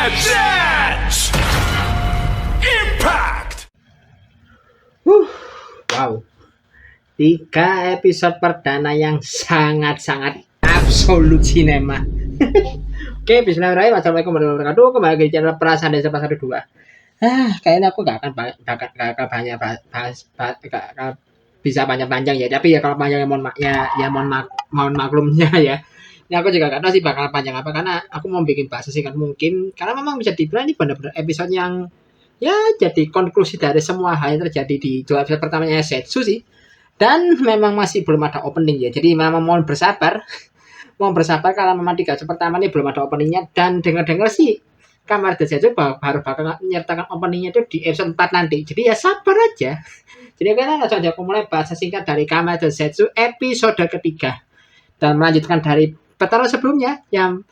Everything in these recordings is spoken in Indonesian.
Legends! Impact! Wow, 3 episode perdana yang sangat-sangat absolut sinema. Oke, bismillahirrahmanirrahim. Assalamualaikum warahmatullahi wabarakatuh. Kembali lagi di channel Perasaan Desa Pasar 2. Kayaknya aku gak akan banyak bisa panjang-panjang ya. Tapi ya kalau panjang mohon maklumnya ya. Ini aku juga gak tahu sih bakal panjang apa, karena aku mau bikin bahasa singkat mungkin. Karena memang bisa dibilang ini benar-benar episode yang ya jadi konklusi dari semua hal yang terjadi di 2 episode pertamanya Setsu sih. Dan memang masih belum ada opening ya. Jadi memang mohon bersabar. Mohon bersabar karena memang 3 episode pertama ini belum ada openingnya. Dan dengar-dengar sih Kamar Setsu baru bakal menyertakan openingnya itu di episode 4 nanti. Jadi ya sabar aja. Jadi karena langsung aja aku mulai bahasa singkat dari Kamar Setsu episode ketiga. Dan melanjutkan dari petarung sebelumnya yang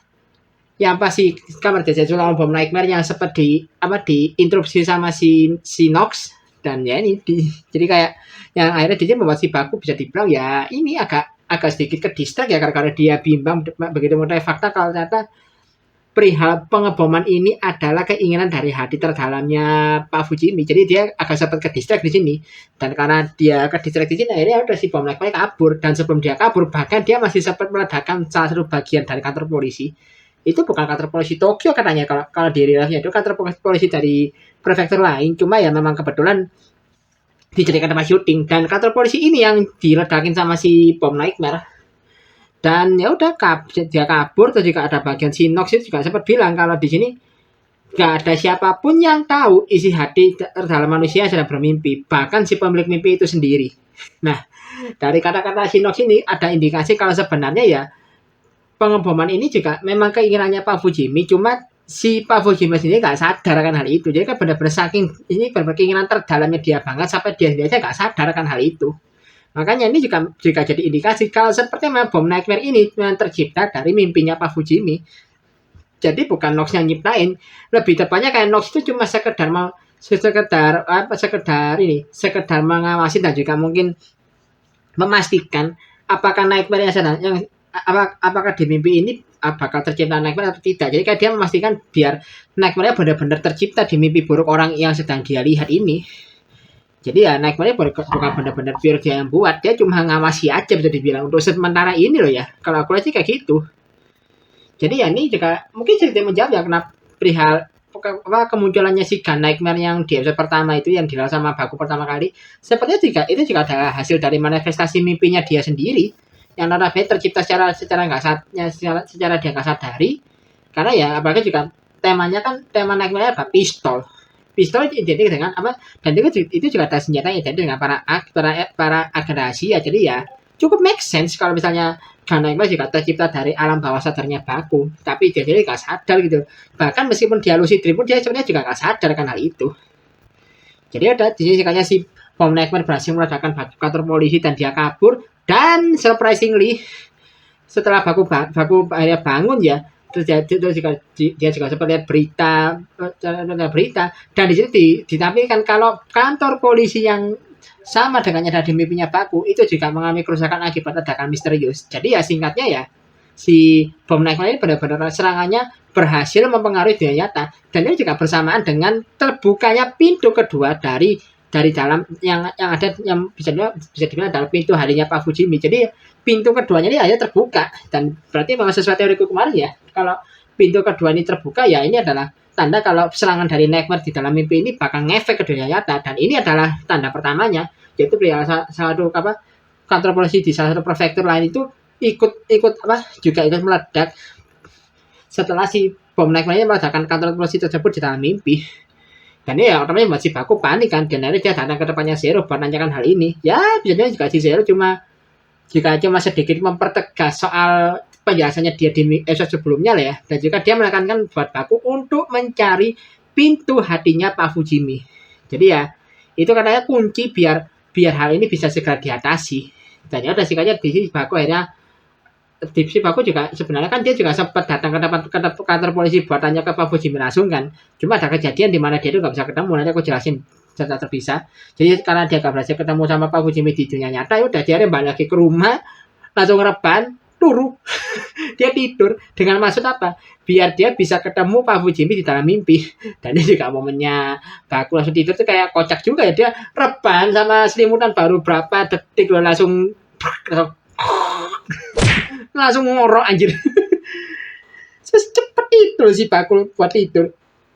pasti Kamar Setsu lawan Bom Nightmare yang seperti diinterupsi sama si Nox. Dan ya ini jadi kayak yang akhirnya dia membuat si Baku bisa dibilang ya ini agak sedikit ke distract ya, karena dia bimbang begitu mudah fakta kalau ternyata perihal pengeboman ini adalah keinginan dari hati terdalamnya Pak Fujimi. Jadi dia agak sempat ke distract di sini, dan karena dia ke distract di sini akhirnya udah si Bom Nightmare kabur. Dan sebelum dia kabur bahkan dia masih sempat meledakkan salah satu bagian dari kantor polisi. Itu bukan kantor polisi Tokyo katanya, kalau di real-nya itu kantor polisi dari prefektur lain, cuma ya memang kebetulan dijadikan tempat syuting. Dan kantor polisi ini yang diledakin sama si Bom Nightmare. Dan ya udah dia kabur. Terus juga ada bagian si Nox itu juga sempat bilang kalau di sini gak ada siapapun yang tahu isi hati terdalam manusia yang sedang bermimpi, bahkan si pemilik mimpi itu sendiri. Nah, dari kata-kata si Nox ini ada indikasi kalau sebenarnya ya pengeboman ini juga memang keinginannya Pak Fujimi, cuma si Pak Fujimi sendiri gak sadar akan hal itu. Jadi kan benar-benar saking ini benar-benar keinginan terdalamnya dia banget sampai dia sendiri gak sadar akan hal itu. Makanya ini juga jadi indikasi kalau seperti memang Bom Nightmare ini memang tercipta dari mimpinya Pak Fujimi. Jadi bukan Nox yang nyiptain, lebih tepatnya kayak Nox itu cuma sekedar mengawasi dan juga mungkin memastikan apakah Nightmare yang apakah di mimpi ini bakal tercipta Nightmare atau tidak. Jadi kayak dia memastikan biar Nightmare benar-benar tercipta di mimpi buruk orang yang sedang dia lihat ini. Jadi ya Nightmare bukan benar-benar pure dia yang buat, dia cuma ngawasi aja bisa dibilang untuk sementara ini loh ya. Kalau aku lihat sih kayak gitu. Jadi ya ini juga mungkin cerita menjawab ya kenapa perihal kemunculannya si Gun Nightmare yang di episode pertama itu yang dilakukan sama Baku pertama kali. Sepertinya itu juga adalah hasil dari manifestasi mimpinya dia sendiri yang notabene tercipta secara dia nggak sadari. Karena ya apalagi juga temanya kan tema Nightmare apa pistol identik dengan apa, dan itu juga ada senjatanya identik dengan para agen rahasia. Jadi ya cukup make sense kalau misalnya Gun Nightmare juga tercipta dari alam bawah sadarnya Baku, tapi dia sendiri nggak sadar gitu. Bahkan meskipun dia lucid dream pun dia sebenarnya juga nggak sadar kan hal itu. Jadi ada di sini katanya si Bom Nightmare berhasil meledakkan kantor polisi dan dia kabur. Dan surprisingly setelah Baku akhirnya bangun ya, terus dia juga sempat lihat berita dan di sini ditampilkan kalau kantor polisi yang sama dengan yang ada di mimpinya Baku itu juga mengalami kerusakan akibat ledakan misterius. Jadi ya singkatnya ya si Bom Nightmare ini benar-benar serangannya berhasil mempengaruhi dunia nyata, dan ini juga bersamaan dengan terbukanya pintu kedua dari dalam yang ada yang bisa dibilang adalah pintu harinya Pak Fujimi. Jadi pintu keduanya ini hanya terbuka, dan berarti memang sesuai teoriku kemarin ya, kalau pintu kedua ini terbuka ya ini adalah tanda kalau serangan dari Nightmare di dalam mimpi ini bakal ngefek ke dunia nyata. Dan ini adalah tanda pertamanya, yaitu salah satu kantor polisi di salah satu prefektur lain itu ikut meledak setelah si Bom Nightmare meledakkan kantor polisi tersebut di dalam mimpi. Dan ya otomatis masih Baku panik kan, dan akhirnya dia datang ke depannya Zero buat nanyakan hal ini. Ya biasanya juga si Zero cuma sedikit mempertegas soal penjelasannya dia di episode sebelumnya lah ya. Dan juga dia menekankan buat Baku untuk mencari pintu hatinya Pak Fujimi. Jadi ya itu katanya kunci biar hal ini bisa segera diatasi. Dan ya udah sikapnya di sini Baku akhirnya si Baku juga sebenarnya kan dia juga sempat datang ke kantor polisi buat tanya ke Pak Fujimi langsung kan. Cuma ada kejadian di mana dia itu nggak bisa ketemu, nanti aku jelasin secara terpisah. Jadi karena dia nggak berhasil ketemu sama Pak Fujimi di dunia nyata, udah dia balik lagi ke rumah langsung rebahan turu. Dia tidur dengan maksud apa? Biar dia bisa ketemu Pak Fujimi di dalam mimpi. Dan ini juga momennya Baku langsung tidur tuh kayak kocak juga ya. Dia rebahan sama selimutan baru berapa detik loh langsung langsung ngorok anjir. Secepat itu loh si Baku buat tidur.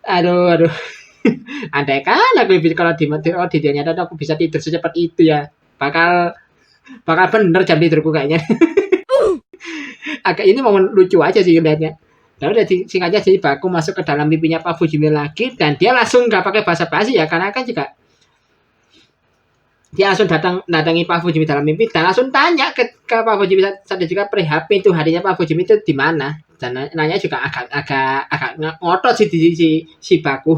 Aduh. Andai kan aku kalau di dunia nyata aku bisa tidur secepat itu ya. Bakal bener jam tidurku kayaknya. Agak ini momen lucu aja sih lihatnya. Lalu udah singkatnya jadi Baku masuk ke dalam mimpinya Pak Fujimi lagi dan dia langsung nggak pakai basa-basi ya karena kan juga dia langsung datangi Pak Fujimi dalam mimpi dan langsung tanya ke Pak Fujimi saat juga perihal pintu harinya Pak Fujimi itu di mana dan nanya juga agak ngotot sih si Baku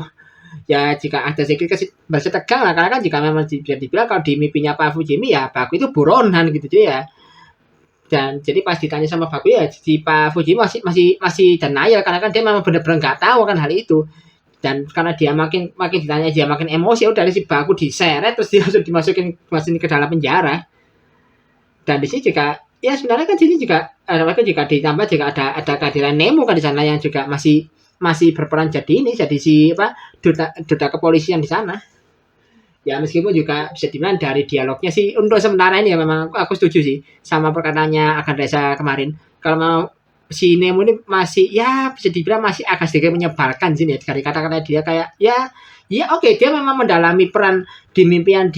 ya jika ada sedikit merasa tegang lah karena kan jika memang bisa dibilang kalau di mimpinya Pak Fujimi ya Baku itu buronan gitu ya. Dan jadi pas ditanya sama Baku ya si Pak Fujimi masih denial karena kan dia memang benar-benar nggak tahu kan hal itu dan karena dia makin ditanya dia makin emosi udah si Baku diseret terus dia langsung dimasukin ke dalam penjara dan di sini juga ya sebenarnya kan sini juga ditambah juga ada kehadiran Nemo kan di sana yang juga masih berperan jadi si duta kepolisian di sana. Ya meskipun juga bisa dibilang dari dialognya sih untuk sementara ini ya memang aku setuju sih sama perkataannya Akan Reza kemarin. Kalau mau si Nemo ini masih ya bisa dibilang masih agak sedikit menyebalkan sih ya dari kata-kata dia kayak ya oke, dia memang mendalami peran di mimpi yang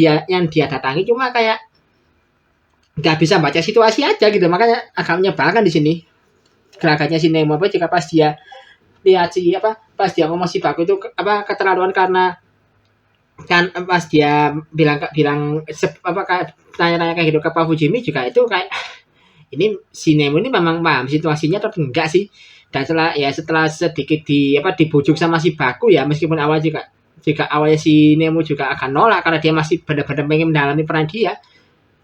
dia datangi cuma kayak nggak bisa baca situasi aja gitu makanya agak menyebalkan di sini gerakannya si Nemo jika pas dia lihat pas dia ngomong si Baku itu keterlaluan karena kan pas dia bilang tanya-tanya kayak gitu ke Pak Fujimi juga itu kayak ini si Nemo ini memang paham situasinya atau enggak sih dan setelah sedikit dibujuk sama si Baku ya meskipun awal juga awalnya si Nemo juga akan nolak karena dia masih benar-benar pengen mendalami peran dia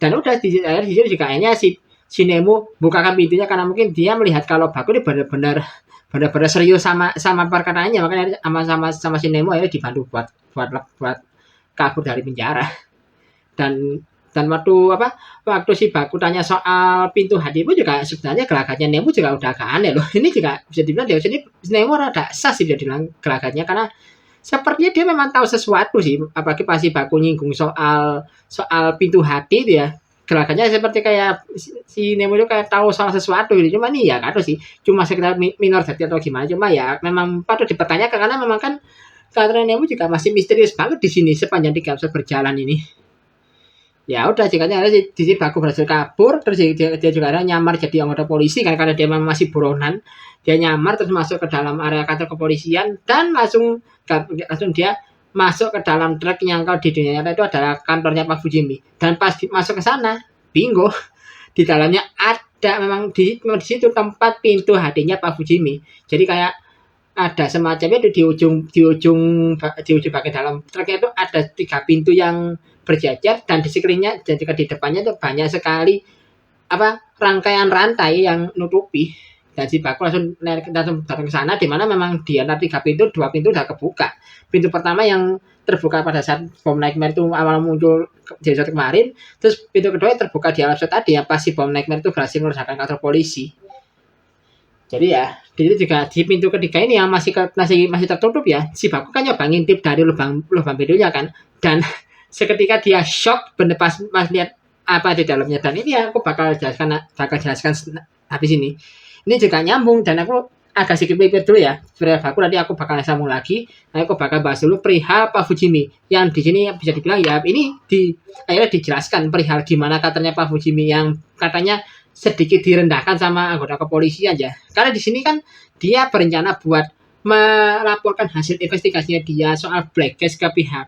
dan udah di sini juga akhirnya si Nemo bukakan pintunya karena mungkin dia melihat kalau Baku ini benar-benar serius sama perkataannya makanya sama si Nemo akhirnya dibantu buat kabur dari penjara dan waktu si Baku tanya soal pintu hatimu juga sebenarnya gelagatnya Nemo juga udah agak aneh loh ini juga bisa dibilang dari sini Nemo rada sas sih dia bilang gelagatnya karena sepertinya dia memang tahu sesuatu sih apalagi pas si Baku nyinggung soal pintu hati dia gelagatnya seperti kayak si Nemo itu kayak tahu soal sesuatu gitu cuma nih ya kado sih cuma sekedar minor hati atau gimana cuma ya memang patut dipertanyakan karena memang kan karakter Nemo juga masih misterius banget di sini sepanjang 3 episode berjalan ini ya udah jika ada di sini Baku berhasil kabur terus dia juga ada nyamar jadi anggota polisi karena dia memang masih buronan dia nyamar terus masuk ke dalam area kantor kepolisian dan langsung dia masuk ke dalam truk yang kalau di dunia nyata itu adalah kantornya Pak Fujimi dan pas masuk ke sana bingo di dalamnya ada memang di situ tempat pintu hatinya Pak Fujimi jadi kayak ada semacamnya di ujung bagian dalam truknya itu ada 3 pintu yang berjajar dan di sekelilingnya dan juga di depannya itu banyak sekali rangkaian rantai yang nutupi dan si Baku langsung datang ke sana di mana memang di antara 3 pintu 2 pintu udah kebuka pintu pertama yang terbuka pada saat bom Nightmare itu awal muncul di episode kemarin terus pintu kedua yang terbuka di episode tadi yang pas si bom Nightmare itu berhasil merusakan kantor polisi jadi ya di juga di pintu ketiga ini yang masih tertutup ya si Baku kan nyoba ngintip dari lubang pintunya kan dan seketika dia shock bener pas lihat apa di dalamnya dan ini aku bakal jelaskan habis ini juga nyambung dan aku agak sedikit mikir dulu ya perihal Baku nanti aku bakal sambung lagi nah aku bakal bahas dulu perihal Pak Fujimi yang di sini bisa dibilang ya ini akhirnya dijelaskan perihal gimana katanya Pak Fujimi yang katanya sedikit direndahkan sama anggota kepolisian ya karena di sini kan dia berencana buat melaporkan hasil investigasinya dia soal black case ke pihak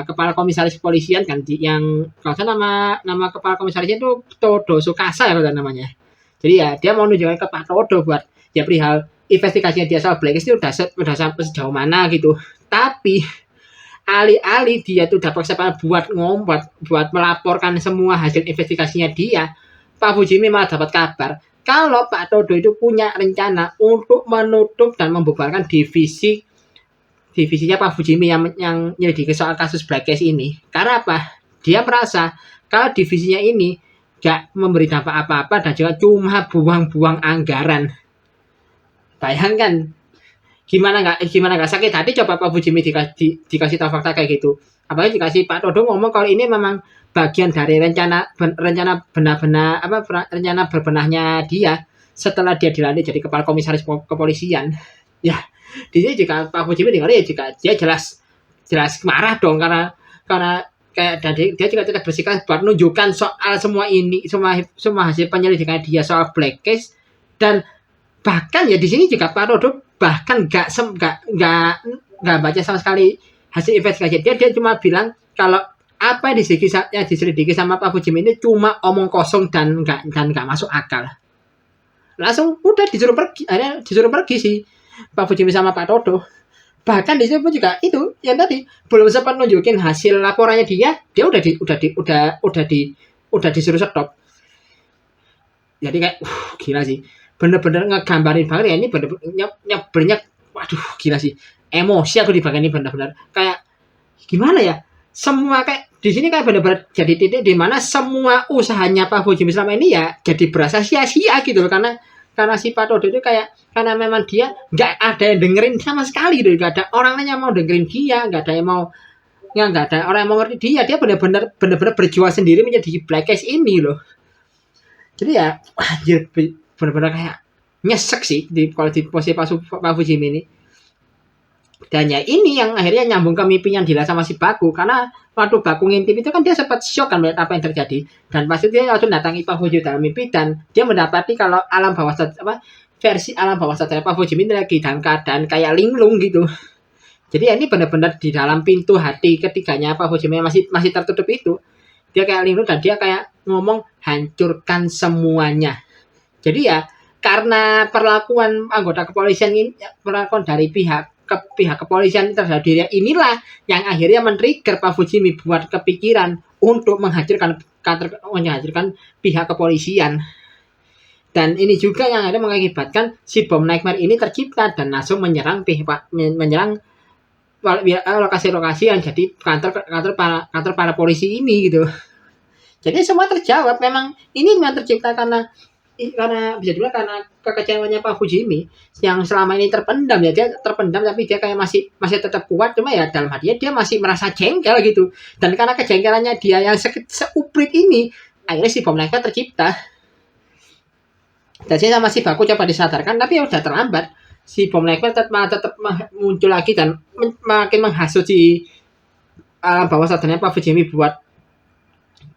kepala komisaris kepolisian kan yang kalau nama kepala komisarisnya itu Todo Sukasa ya namanya jadi ya dia mau nunjukin ke Pak Todo buat ya perihal investigasinya dia soal blacklist itu udah sampai sejauh mana gitu tapi alih-alih dia tuh dapat kesempatan buat melaporkan semua hasil investigasinya dia Pak Fujimi malah dapat kabar kalau Pak Todo itu punya rencana untuk menutup dan membubarkan divisinya Pak Fujimi yang nyelidiki soal kasus black case ini karena apa dia merasa kalau divisinya ini gak memberi dampak apa-apa dan juga cuma buang-buang anggaran. Bayangkan gimana nggak sakit hati coba Pak Fujimi dikasih tahu fakta kayak gitu. Apalagi dikasih Pak Todo ngomong kalau ini memang bagian dari rencana benar-benar rencana berbenahnya dia setelah dia dilantik jadi kepala komisaris kepolisian. Ya, di sini jika Pak Fujimi dengar ya jika dia jelas marah dong karena kayak dan dia juga tidak bersikeras buat menunjukkan soal semua ini semua hasil penyelidikan dia soal black case. Dan bahkan ya di sini juga Pak Todo bahkan nggak baca sama sekali hasil investigasi dia cuma bilang kalau apa yang diselidiki sama Pak Fujimi ini cuma omong kosong dan nggak masuk akal. Langsung udah disuruh pergi sih Pak Fujimi sama Pak Todo. Bahkan di situ pun juga itu yang tadi belum sempat nunjukin hasil laporannya dia udah disuruh stop. Jadi kayak gila sih. Bener-bener ngegambarin banget ya ini bener-bener nyebelnya, waduh gila sih, emosi aku di bagian ini bener-bener kayak gimana ya, semua kayak di sini kayak bener-bener jadi titik di mana semua usahanya Pak Fujimi selama ini ya jadi berasa sia-sia gitu loh, karena si Pak Todo itu kayak karena memang dia nggak ada yang dengerin sama sekali gitu, nggak ada orang yang mau dengerin dia, nggak ada orang yang mau ngerti dia bener-bener berjuang sendiri menjadi black case ini loh. Jadi ya anjir, benar-benar kayak nyesek sih kalau di posisi Pak Fujimi ini. Dan ya ini yang akhirnya nyambung ke mimpi yang dilihat sama si Baku, karena waktu Baku ngintip itu kan dia sempat shock kan melihat apa yang terjadi, dan pasti dia langsung datangi Pak Fujimi dalam mimpi dan dia mendapati kalau versi alam bawah sadar Pak Fujimi lagi dalam keadaan kayak linglung gitu. Jadi ya ini benar-benar di dalam pintu hati ketiganya Pak Fujimi masih tertutup itu, dia kayak linglung dan dia kayak ngomong hancurkan semuanya. Jadi ya karena perlakuan anggota kepolisian ini, perlakuan dari pihak kepolisian terhadap dirinya inilah yang akhirnya men-trigger Pak Fujimi buat kepikiran untuk menghancurkan pihak kepolisian. Dan ini juga yang akhirnya mengakibatkan si bom nightmare ini tercipta dan langsung menyerang lokasi-lokasi yang jadi kantor para polisi ini gitu. Jadi semua terjawab, memang ini memang tercipta karena bisa dibilang karena kekecewaannya Pak Fujimi yang selama ini terpendam ya, dia terpendam tapi dia kayak masih tetap kuat, cuma ya dalam hatinya dia masih merasa jengkel gitu, dan karena kejengkelannya dia yang seuprit ini akhirnya si bom nightmare tercipta. Dan saya sama si Baku coba disadarkan tapi ya udah terlambat, si bom nightmare tetap muncul lagi dan makin menghasut si bawah sadarnya Pak Fujimi buat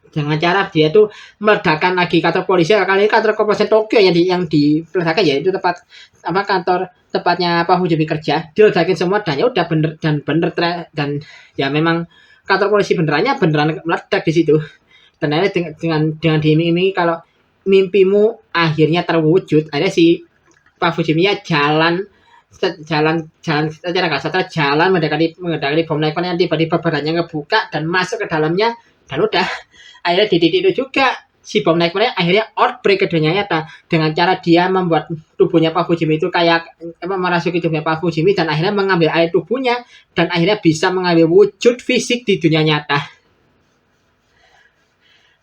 dengan cara dia tuh meledakkan lagi kantor polisi, kali ini kantor kepolisian Tokyo yang diledakan ya itu tempatnya Pak Fujimi kerja, diledakin semua dan ya udah bener dan ya memang kantor polisi beneran meledak di situ. Dan akhirnya dengan diiming-imingi kalau mimpimu akhirnya terwujud, ada si Pak Fujimi ya jalan secara nggak sadar mendekati bom nightmare yang tiba-tiba badannya ngebuka dan masuk ke dalamnya, dan udah akhirnya di titik itu juga si bom nightmare akhirnya outbreak ke dunia nyata dengan cara dia membuat tubuhnya Pak Fujimi itu kayak merasuki tubuhnya Pak Fujimi dan akhirnya mengambil air tubuhnya dan akhirnya bisa mengambil wujud fisik di dunia nyata.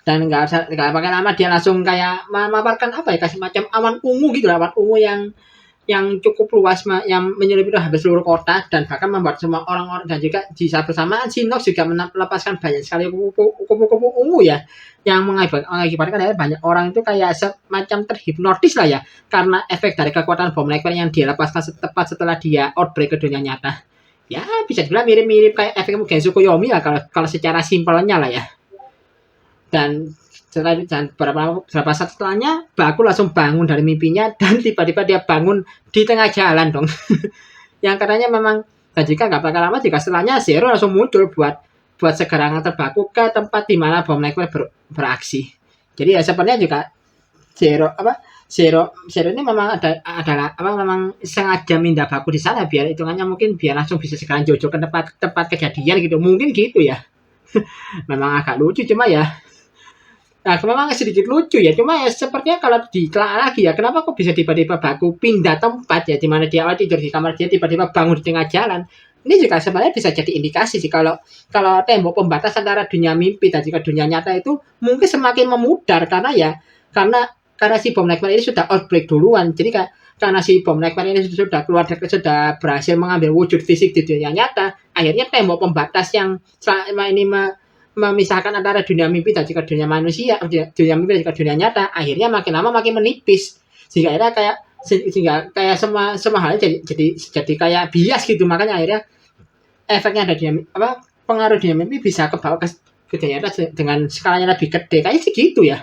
Dan nggak pakai lama dia langsung kayak memaparkan kasih macam awan ungu gitu, awan ungu yang cukup luas yang menyelimuti hampir seluruh kota dan bahkan membuat semua orang-orang, dan juga di saat bersamaan Shinox juga melepaskan banyak sekali kupu-kupu ungu ya yang mengakibatkan banyak orang itu kayak semacam terhipnotis lah ya karena efek dari kekuatan bom nightmare yang dia lepaskan tepat setelah dia outbreak ke dunia nyata. Ya bisa dibilang mirip-mirip kayak efek Gensu Koyomi lah kalau secara simpelnya lah ya. Dan berapa saat setelahnya Baku langsung bangun dari mimpinya dan tiba-tiba dia bangun di tengah jalan dong. Yang katanya memang dan jika nggak bakal lama jika setelahnya Zero langsung muncul buat segera nganter Baku ke tempat di mana bom nightmare beraksi. Jadi ya sebenarnya juga Zero ini memang memang sengaja minta Baku di sana biar hitungannya mungkin biar langsung bisa segera jojo ke tempat kejadian gitu, mungkin gitu ya. Memang agak lucu cuma ya. Nah, memang sedikit lucu ya, cuma ya sepertinya kalau ditelaah lagi ya, kenapa kok bisa tiba-tiba Baku pindah tempat ya, di mana dia awal tidur di kamar dia tiba-tiba bangun di tengah jalan. Ini juga sebenarnya bisa jadi indikasi sih kalau kalau tembok pembatas antara dunia mimpi dan juga dunia nyata itu mungkin semakin memudar karena ya karena si bom Nightmare ini sudah outbreak duluan. Jadi karena si bom Nightmare ini sudah keluar sudah berhasil mengambil wujud fisik di dunia nyata, akhirnya tembok pembatas yang selama ini memisahkan antara dunia mimpi dan juga dunia manusia, dunia mimpi dan juga dunia nyata, akhirnya makin lama makin menipis. Sehingga kayak semua hal jadi kayak bias gitu. Makanya akhirnya efeknya ada pengaruh dunia mimpi bisa ke bawah ke dunia nyata dengan skalanya lebih gede. Kayak sih gitu ya.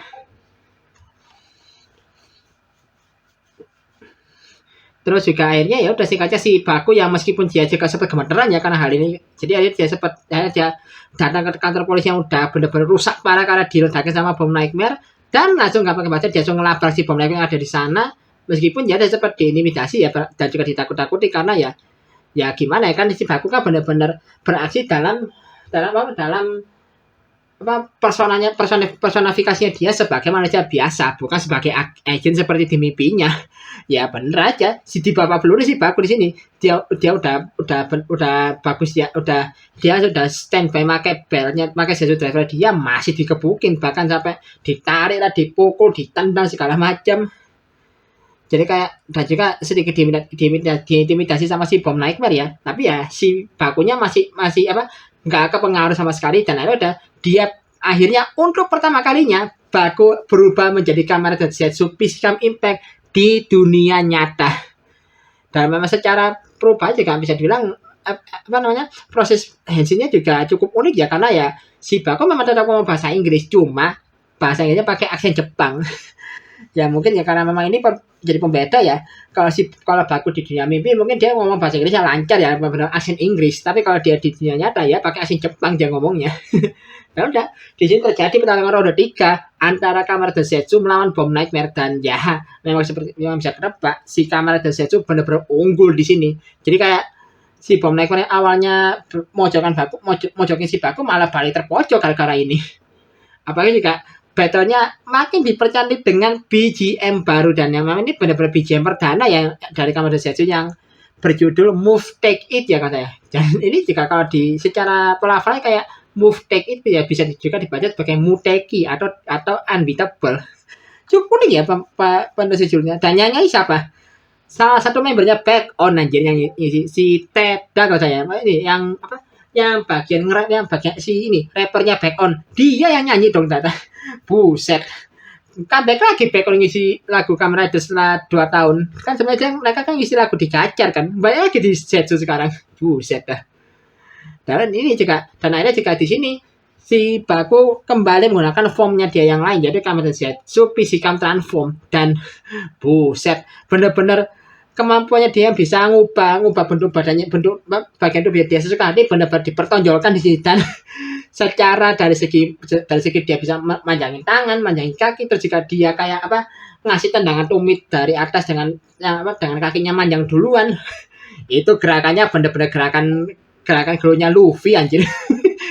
Terus juga akhirnya ya udah singkatnya si Baku yang meskipun dia juga sempat gemeteran ya karena hal ini. Jadi akhirnya dia datang ke kantor polisi yang udah bener-bener rusak parah karena diledakin sama bom Nightmare, dan langsung nggak pakai baca dia langsung ngelabrak si bom Nightmare yang ada di sana. Meskipun dia sempat diintimidasi ya dan juga ditakut-takuti karena ya gimana ya kan si Baku kan bener-bener beraksi dalam personifikasinya dia sebagai manusia biasa, bukan sebagai agent seperti di mimpinya. Ya bener aja si di babak belur si Baku di sini dia udah bagus ya, dia sudah standby pakai belnya, pakai sensor driver, dia masih dikebukin bahkan sampai ditarik lah, dipukul, ditendang segala macam. Jadi kayak dan juga sedikit diintimidasi sama si bom Nightmare ya, tapi ya si Bakunya masih nggak kepengaruh sama sekali, dan akhirnya dia akhirnya untuk pertama kalinya Baku berubah menjadi Kamen Rider Zetsu Physical Impact di dunia nyata. Dan memang secara perubahan juga bisa dibilang proses Henshinnya juga cukup unik ya, karena ya si Baku memang tetap ngomong bahasa Inggris, cuma bahasa Inggrisnya pakai aksen Jepang. Ya mungkin ya karena memang ini jadi pembeda ya. Kalau Baku di dunia mimpi mungkin dia ngomong bahasa Inggrisnya lancar ya, benar aksen Inggris, tapi kalau dia di dunia nyata ya pakai aksen Jepang dia ngomongnya. Nah udah, di sini terjadi pertarungan roda 3 antara Kamen Rider Zetsu melawan Bom Nightmare, dan ya memang bisa ketebak si Kamen Rider Zetsu benar-benar unggul di sini. Jadi kayak si Bom Nightmare yang awalnya mojokin si Baku malah balik terpojok gara-gara ini. Apalagi juga battle-nya makin dipercantik dengan BGM baru, dan yang memang ini benar-benar BGM perdana yang dari Kamen Rider Zetsu yang berjudul Move Take It ya katanya. Dan ini juga kalau di secara pelafalan kayak Move Take It ya bisa juga dibaca sebagai Muteki atau Unbeatable. Cukup unik ya penulis judulnya. Dan nyanyi siapa? Salah satu membernya Back On anjir, yang si Teda kalau saya. Ini yang yang bagian nge-rap, yang bagian si ini rappernya Back On. Dia yang nyanyi dong tata. Buset. Comeback lagi Back On ngisi lagu Kamen Rider setelah 2 tahun. Kan sebenarnya mereka kan ngisi lagu di Kacar kan. Banyak lagi di Zetsu sekarang. Buset dah. Dan ini juga, dan akhirnya juga di sini si Baku kembali menggunakan formnya dia yang lain, jadi Kamen Rider Zetsu Physical Transform, dan buset bener-bener kemampuannya dia bisa ngubah bentuk badannya, bentuk bagian tubuh dia sesekali benar-benar dipertonjolkan di sini. Dan secara dari segi dia bisa manjangin tangan, manjangin kaki, terus jika dia kayak ngasih tendangan tumit dari atas dengan kakinya manjang duluan. Itu gerakannya bener-bener gerakan glownya Luffy anjir.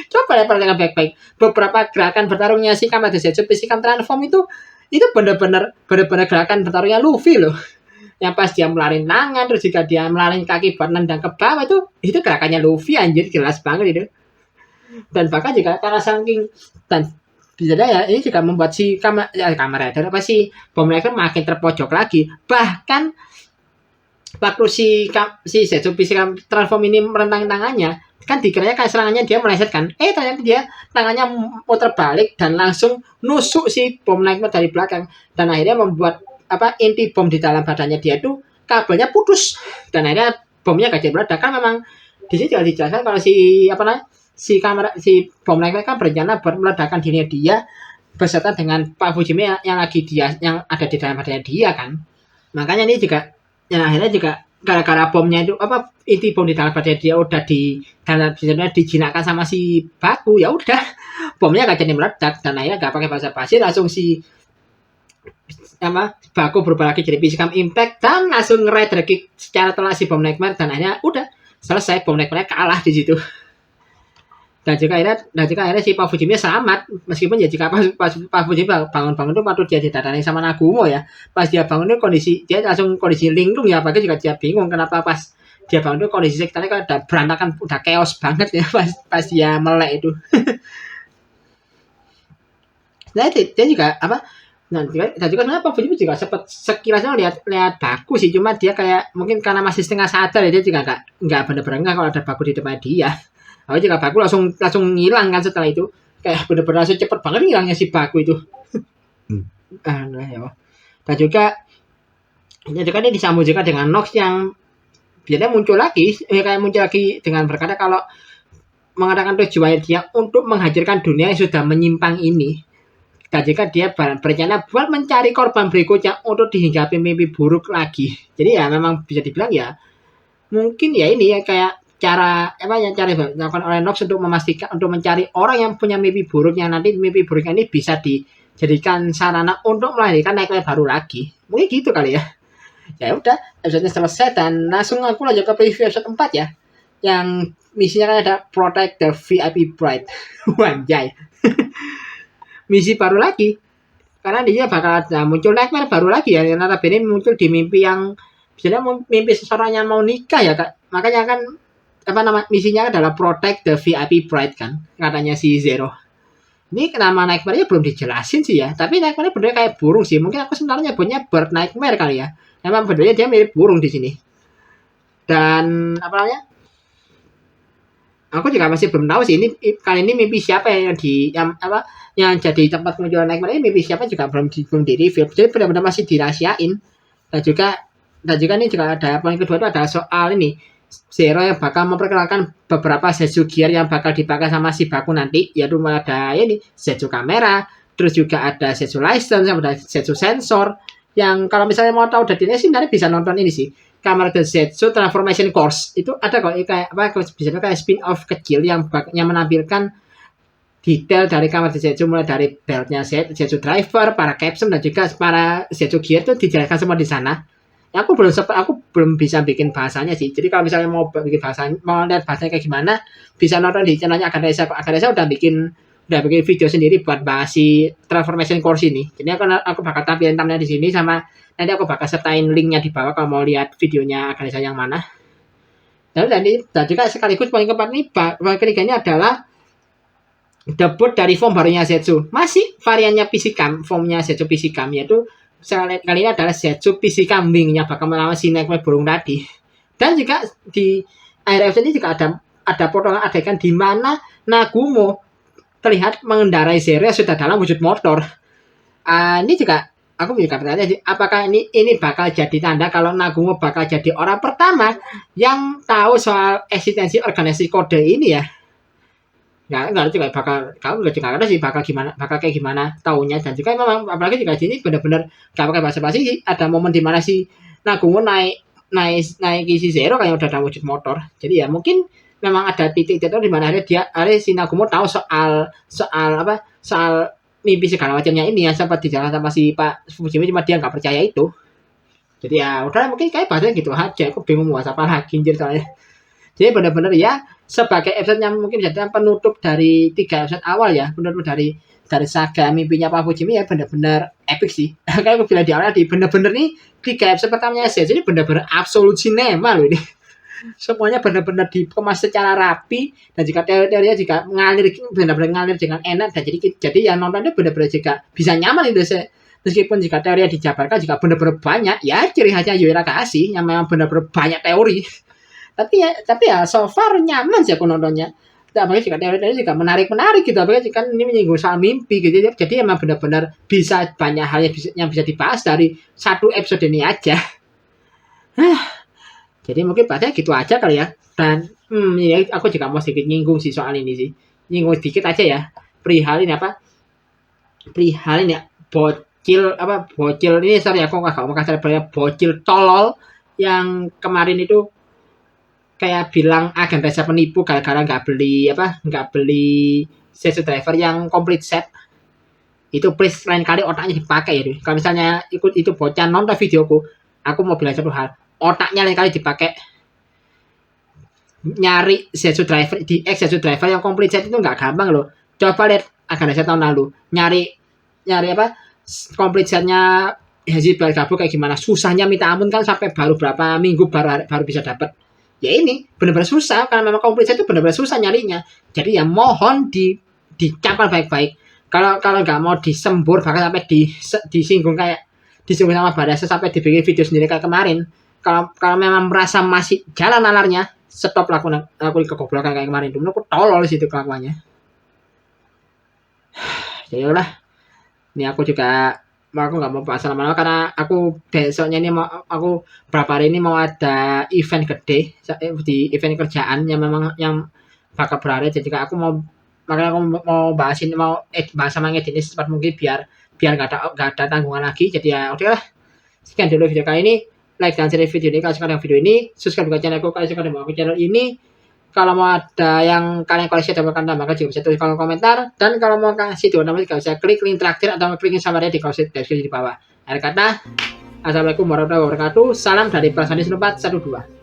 Coba lihat dengan baik-baik. Beberapa gerakan bertarungnya si Kamen Rider Zetsu Physical Transform itu bener-bener gerakan bertarungnya Luffy loh. Yang pas dia melarin tangan, terus jika dia melarin kaki buat nendang ke bawah, itu gerakannya Luffy anjir, jelas banget itu. Dan bahkan juga karena saking, dan bisa ya ini juga membuat si Kamen Rider Bom Nightmare makin terpojok lagi. Bahkan waktu si Zetsu Physical Transform ini merentangin tangannya, kan dikiranya kayak serangannya dia meleset kan, ternyata dia tangannya muter balik dan langsung nusuk si Bom Nightmare dari belakang, dan akhirnya membuat inti bom di dalam badannya dia itu kabelnya putus, dan akhirnya bomnya gak jadi meledak. Kan memang di sini juga dijelaskan kalau si Bom Nightmare kan berencana buat meledakkan dirinya dia beserta dengan Pak Fujimi yang ada di dalam badannya dia kan. Makanya ini juga yang akhirnya juga gara-gara bomnya itu inti bom di dalam badannya dia udah dijinakkan sama si Baku, ya udah bomnya gak jadi meledak, dan akhirnya gak pakai basa-basi langsung si Baku berubah lagi jadi Physical Impact dan langsung nge-rider kick secara telak si Bom Nightmare, dan akhirnya udah selesai, Bom Nightmare kalah di situ. Dan juga akhirnya si Pak Fujimi selamat, meskipun ya jika Pak Fujimi bangun itu waktu dia didatangi sama Nagumo ya. Pas dia bangun itu dia langsung kondisi linglung ya, apalagi juga dia bingung kenapa pas dia bangun tuh kondisi sekitarnya kan udah berantakan, udah chaos banget ya pas dia melek itu. Nah dia juga apa, nah juga kenapa Fujimi juga sempat sekilasnya lihat baku sih, cuma dia kayak mungkin karena masih setengah sadar ya, dia juga nggak bener-bener nggak kalau ada baku di depan dia. Aku juga baku langsung ngilang kan setelah itu, kayak bener-bener langsung cepet banget ngilangnya si baku itu. Nah, ya. Dan juga ini disambung juga dengan Nox yang biasanya muncul lagi dengan berkata kalau mengatakan tujuannya dia untuk menghancurkan dunia yang sudah menyimpang ini. Dan juga dia berencana buat mencari korban berikutnya untuk dihinggapi mimpi buruk lagi. Jadi ya memang bisa dibilang ya mungkin ya ini ya kayak cara yang dilakukan oleh Nox untuk memastikan, untuk mencari orang yang punya mimpi buruk, yang nanti mimpi buruknya ini bisa dijadikan sarana untuk melahirkan Nightmare baru lagi. Mungkin gitu kali ya. Ya udah, episode selesai dan langsung aku lanjut ke preview episode 4 ya. Yang misinya kan ada Protect the VIP Bride. Wanjay. Misi baru lagi. Karena dia bakal muncul Nightmare baru lagi ya. Karena ini muncul di mimpi yang misalnya mimpi seseorang yang mau nikah ya, Kak. Makanya kan misinya adalah Protect the VIP Bride kan, katanya si Zero. Ini nama Nightmare-nya belum dijelasin sih ya. Tapi Nightmare bener kayak burung sih. Mungkin aku sebenarnya nyebutnya Bird Nightmare kali ya. Memang bentuknya dia mirip burung di sini. Dan aku juga masih belum tahu sih ini kali ini mimpi siapa yang jadi tempat munculnya Nightmare ini, mimpi siapa juga belum di reveal. Jadi benar-benar masih dirahasiain. Dan juga ini juga ada poin kedua itu adalah soal ini Zero yang bakal memperkenalkan beberapa Zetsu Gear yang bakal dipakai sama si Baku nanti, yaitu ada ini Zetsu kamera, terus juga ada Zetsu license, ada Zetsu sensor. Yang kalau misalnya mau tahu detailnya sih nanti bisa nonton ini sih, Kamera The Zetsu Transformation Course. Itu ada kok kayak kayak spin off kecil yang menampilkan detail dari Kamera The Zetsu, mulai dari beltnya Zetsu driver, para capsule dan juga para Zetsu Gear itu dijelaskan semua di sana. Ya, aku belum bisa bikin bahasanya sih. Jadi kalau misalnya mau bikin bahasanya, mau lihat bahasanya kayak gimana, bisa nonton di channelnya Agadesa. Agadesa udah bikin video sendiri buat bahas si Transformation Course ini. Jadi aku bakal tampilin thumbnail di sini, sama nanti aku bakal sertain linknya di bawah kalau mau lihat videonya Agadesa yang mana. Dan juga sekaligus poin keempat ini, poin ketiganya adalah debut dari form barunya Zetsu. Masih variannya Pisicam, formnya Zetsu Pisicam, yaitu kali ini adalah Zetsu PC kambingnya bakal melawan si Nightmare burung tadi. Dan juga di akhir episode ini juga ada potongan adegan di mana Nagumo terlihat mengendarai Zero yang sudah dalam wujud motor. Ini juga aku juga bertanya, apakah ini bakal jadi tanda kalau Nagumo bakal jadi orang pertama yang tahu soal eksistensi organisasi kode ini ya. Nggak juga kamu juga ada sih bakal kayak gimana taunya. Dan juga memang apalagi juga di sini benar-benar gak pakai basa-basi sih, ada momen di mana si Nagumo naik si Zero kayak udah dalam wujud motor. Jadi ya mungkin memang ada titik di mana si Nagumo tahu soal mimpi segala macamnya ini yang sempat dijalan sama si Pak Fujimi, cuma dia nggak percaya itu. Jadi ya udah mungkin kayak bahasanya gitu aja. Aku bingung mau apa lagi soalnya. Jadi benar-benar ya sebagai episode yang mungkin bisa penutup dari 3 episode awal ya, penutup dari saga mimpinya Pak Fujimi ya, benar-benar epic sih. Kayak aku bilang di awal tadi, benar-benar nih 3 episode pertamanya Zetsu ini benar-benar absolut sinema loh ini. Semuanya benar-benar dikemas secara rapi, dan juga teori-teorinya juga benar-benar ngalir dengan enak, dan jadi yang nontonnya benar-benar juga bisa nyaman itu. Meskipun jika teorinya dijabarkan juga benar-benar banyak ya, ciri khasnya Yui Nakagashi yang memang benar-benar banyak teori. Tapi ya so far nyaman sih aku nontonnya. Apalagi jika teori-teori juga menarik gitu. Apalagi kan ini menyinggung soal mimpi gitu. Jadi emang benar-benar bisa banyak hal yang bisa dibahas dari satu episode ini aja. Jadi mungkin bahasanya gitu aja kali ya. Dan ya, aku juga mau sedikit nyinggung sih soal ini sih. Nyinggung sedikit aja ya. Perihal ini bocil ini, sorry aku nggak mau kasar bocil tolol yang kemarin itu kayak bilang agen rasa penipu gara-gara nggak beli Zetsu driver yang complete set. Itu please lain kali otaknya dipakai ya. Kalau misalnya itu bocah nonton videoku, aku mau bilang satu hal, otaknya lain kali dipakai. Nyari Zetsu driver di Zetsu driver yang complete set itu nggak gampang loh. Coba lihat agen rasa tahun lalu, nyari complete setnya Haji Balgabo kayak gimana susahnya minta ampun kan, sampai baru berapa minggu baru bisa dapat. ya ini benar-benar susah karena memang komputer itu benar-benar susah nyarinya. Jadi ya mohon dicapkan baik-baik. Kalau kalau nggak mau disembur bahkan sampai disinggung kayak disinggung sama Barasa sampai dibikin video sendiri kayak kemarin. Kalau kalau memang merasa masih jalan nalarnya, stop lakukan kegoblokan kayak kemarin. Dulu aku tolol situ kelakuannya. Jadi udah, ini aku juga aku nggak mau bahas lama-lama karena aku besoknya ini mau aku berapa hari ini mau ada event gede di event kerjaan yang memang yang bakal berada jadi aku mau makanya aku mau bahas ini mau bahas sama ngedit ini secepat mungkin biar biar nggak ada tanggungan lagi jadi ya udah lah sekian dulu video kali ini like dan share video ini kalau suka dengan video ini subscribe juga channelku kalau suka dengan channel ini kalau mau ada yang kalian koleksi atau akan tambahkan juga bisa tulis kolom komentar dan kalau mau kasih dua nama juga bisa klik link traktir atau klik sama dia di kolom deskripsi di bawah. Akhir kata, assalamualaikum warahmatullahi wabarakatuh. Salam dari Prasani 1412.